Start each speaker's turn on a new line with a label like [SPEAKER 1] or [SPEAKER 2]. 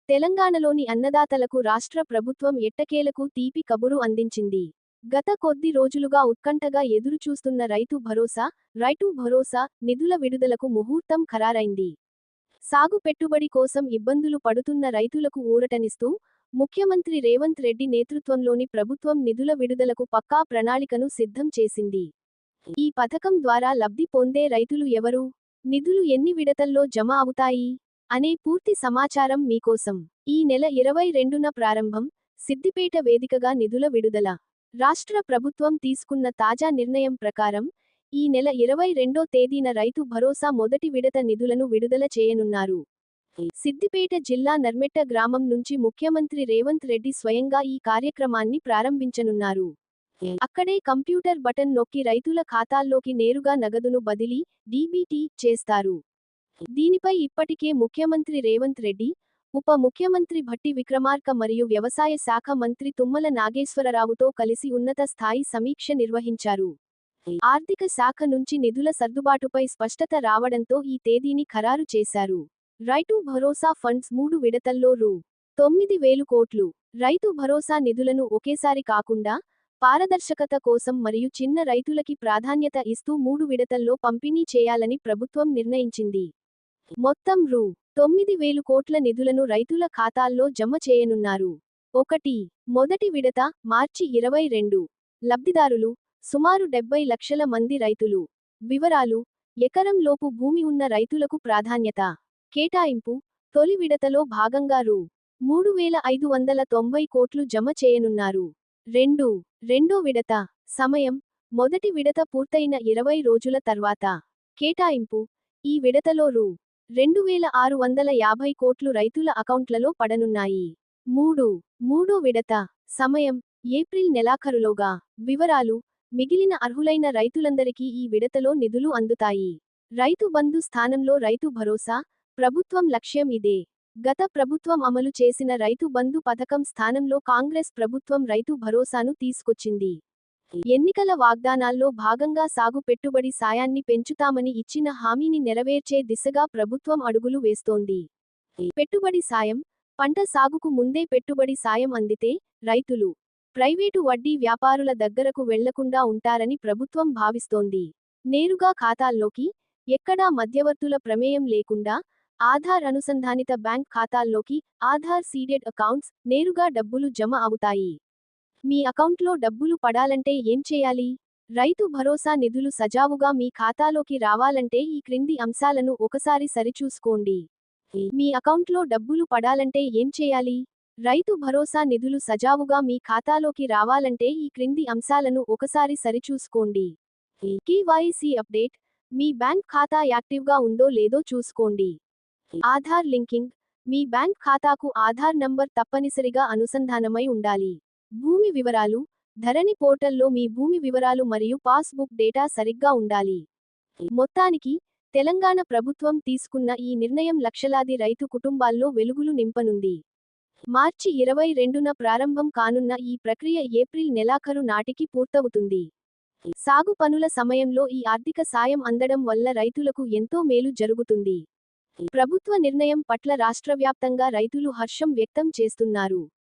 [SPEAKER 1] తెలంగాణలోని అన్నదాతలకు రాష్ట్ర ప్రభుత్వం ఎట్టకేలకు తీపి కబురు అందించింది. గత కొద్ది రోజులుగా ఉత్కంఠగా ఎదురుచూస్తున్న రైతు భరోసా నిధుల విడుదలకు ముహూర్తం ఖరారైంది. సాగు పెట్టుబడి కోసం ఇబ్బందులు పడుతున్న రైతులకు ఊరటనిస్తూ ముఖ్యమంత్రి రేవంత్ రెడ్డి నేతృత్వంలోని ప్రభుత్వం నిధుల విడుదలకు పక్కా ప్రణాళికను సిద్ధం చేసింది. ఈ పథకం ద్వారా లబ్ధి పొందే రైతులు ఎవరు? నిధులు ఎన్ని విడతల్లో జమ అవుతాయి? అనే పూర్తి సమాచారం మీకోసం. ఈ నెల 22న ప్రారంభం, సిద్దిపేట వేదికగా నిధుల విడుదల. రాష్ట్ర ప్రభుత్వం తీసుకున్న తాజా నిర్ణయం ప్రకారం ఈ నెల 22వ తేదీన రైతు భరోసా మొదటి విడత నిధులను విడుదల చేయనున్నారు. సిద్దిపేట జిల్లా నర్మెట్ట గ్రామం నుంచి ముఖ్యమంత్రి రేవంత్ రెడ్డి స్వయంగా ఈ కార్యక్రమాన్ని ప్రారంభించనున్నారు. అక్కడే కంప్యూటర్ బటన్ నొక్కి రైతుల ఖాతాల్లోకి నేరుగా నగదును బదిలీ, డీబీటీ చేస్తారు. దీనిపై ఇప్పటికే ముఖ్యమంత్రి రేవంత్ రెడ్డి, ఉప ముఖ్యమంత్రి భట్టి విక్రమార్క మరియు వ్యవసాయ శాఖ మంత్రి తుమ్మల నాగేశ్వరరావుతో కలిసి ఉన్నత స్థాయి సమీక్ష నిర్వహించారు. ఆర్థిక శాఖ నుంచి నిధుల సర్దుబాటుపై స్పష్టత రావడంతో ఈ తేదీని ఖరారు చేశారు. రైతు భరోసా ఫండ్స్ 3 విడతల్లో రూ.9,000 కోట్లు. రైతు భరోసా నిధులను ఒకేసారి కాకుండా పారదర్శకత కోసం మరియు చిన్న రైతులకి ప్రాధాన్యత ఇస్తూ 3 విడతల్లో పంపిణీ చేయాలని ప్రభుత్వం నిర్ణయించింది. మొత్తం రూ.9,000 కోట్ల నిధులను రైతుల ఖాతాల్లో జమ చేయనున్నారు. మొదటి విడత మార్చి 22. లబ్ధిదారులు సుమారు 70 లక్షల మంది రైతులు. వివరాలు: ఎకరం లోపు భూమి ఉన్న రైతులకు ప్రాధాన్యత. కేటాయింపు: తొలి విడతలో భాగంగా రూ.3,590 కోట్లు జమ చేయనున్నారు. రెండో విడత సమయం: మొదటి విడత పూర్తయిన 20 రోజుల తర్వాత. కేటాయింపు: ఈ విడతలో రూ.2,650 కోట్లు రైతుల అకౌంట్లలో పడనున్నాయి. మూడో విడత సమయం: ఏప్రిల్ నెలాఖరులోగా. వివరాలు: మిగిలిన అర్హులైన రైతులందరికీ ఈ విడతలో నిధులు అందుతాయి. రైతు బంధు స్థానంలో రైతు భరోసా. ప్రభుత్వం లక్ష్యం ఇదే. గత ప్రభుత్వం అమలు చేసిన రైతు బంధు పథకం స్థానంలో కాంగ్రెస్ ప్రభుత్వం రైతు భరోసాను తీసుకొచ్చింది. ఎన్నికల వాగ్దానాల్లో భాగంగా సాగు పెట్టుబడి సాయాన్ని పెంచుతామని ఇచ్చిన హామీని నెరవేర్చే దిశగా ప్రభుత్వం అడుగులు వేస్తోంది. పెట్టుబడి సాయం: పంట సాగుకు ముందే పెట్టుబడి సాయం అందితే రైతులు, ప్రైవేటు వడ్డీ వ్యాపారుల దగ్గరకు వెళ్లకుండా ఉంటారని ప్రభుత్వం భావిస్తోంది. నేరుగా ఖాతాల్లోకి, ఎక్కడా మధ్యవర్తుల ప్రమేయం లేకుండా, ఆధార్ అనుసంధానిత బ్యాంక్ ఖాతాల్లోకి, ఆధార్ సీడెడ్ అకౌంట్స్, నేరుగా డబ్బులు జమ అవుతాయి. మీ అకౌంట్లో డబ్బులు పడాలంటే ఏం చేయాలి? రైతు భరోసా నిధులు సజావుగా మీ ఖాతాలోకి రావాలంటే ఈ క్రింది అంశాలను ఒకసారి సరిచూసుకోండి. మీ అకౌంట్లో డబ్బులు పడాలంటే ఏం చేయాలి? రైతు భరోసా నిధులు సజావుగా మీ ఖాతాలోకి రావాలంటే ఈ క్రింది అంశాలను ఒకసారి సరిచూసుకోండి. కేవైసీ అప్డేట్: మీ బ్యాంక్ ఖాతా యాక్టివ్గా ఉందో లేదో చూసుకోండి. ఆధార్ లింకింగ్: మీ బ్యాంక్ ఖాతాకు ఆధార్ నంబర్ తప్పనిసరిగా అనుసంధానమై ఉండాలి. భూమి వివరాలు: ధరణి పోర్టల్లో మీ భూమి వివరాలు మరియు పాస్బుక్ డేటా సరిగ్గా ఉండాలి. మొత్తానికి తెలంగాణ ప్రభుత్వం తీసుకున్న ఈ నిర్ణయం లక్షలాది రైతు కుటుంబాల్లో వెలుగులు నింపనుంది. మార్చి 22న ప్రారంభం కానున్న ఈ ప్రక్రియ ఏప్రిల్ నెలాఖరు నాటికి పూర్తవుతుంది. సాగు పనుల సమయంలో ఈ ఆర్థిక సాయం అందడం వల్ల రైతులకు ఎంతో మేలు జరుగుతుంది. ప్రభుత్వ నిర్ణయం పట్ల రాష్ట్రవ్యాప్తంగా రైతులు హర్షం వ్యక్తం చేస్తున్నారు.